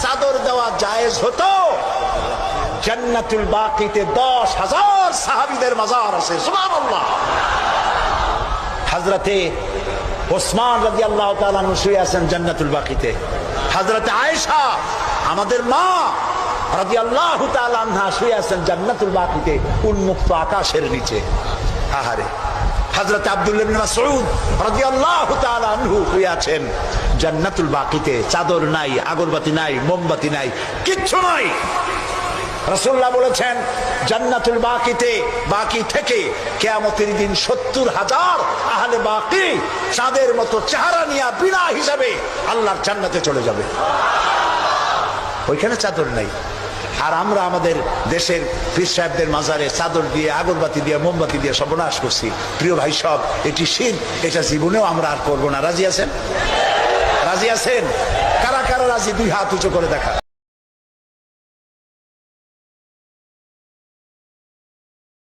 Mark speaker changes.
Speaker 1: চাদর দেওয়া জায়েজ হতো, জান্নাতুল বাকিতে 10,000 সাহাবীদের মাজার আছে। সুবহানাল্লাহ। হযরতে ওসমান রাদিয়াল্লাহু তাআলা আনহু শুয়ে আছেন জান্নাতুল বাকিতে। হযরতে আয়েশা আমাদের মা রাদিয়াল্লাহু তাআলা আনহা শুয়ে আছেন জান্নাতুল বাকিতে উন্মুক্ত আকাশের নিচে। আহারে। হযরত আব্দুল্লাহ ইবনে মাসউদ রাদিয়াল্লাহু তাআলা আনহু শুয়ে আছেন জান্নাতুল বাকিতে, চাদর নাই, আগরবাতি নাই, মোমবাতি নাই, কিচ্ছু নাই। রাসূলুল্লাহ বলেছেন জান্নাতুল বাকিতে, বাকি থেকে কিয়ামতের দিন 70,000 আহলে বাকি চাঁদের মতো চেহারা নিয়ে বিনা হিসাবে আল্লাহর জান্নাতে চলে যাবে। ওইখানে চাদর নাই। আর আমরা আমাদের দেশের পীর সাহেবদের মাজারে চাদর দিয়ে, আগরবাতি দিয়ে, মোমবাতি দিয়ে সর্বনাশ করছি। প্রিয় ভাই সব, এটি শিরক, এটা জীবনেও আমরা আর করবো না। রাজি আছেন? রাজি আছেন? কারা কারা রাজি? দুই হাত উঁচু করে দেখা।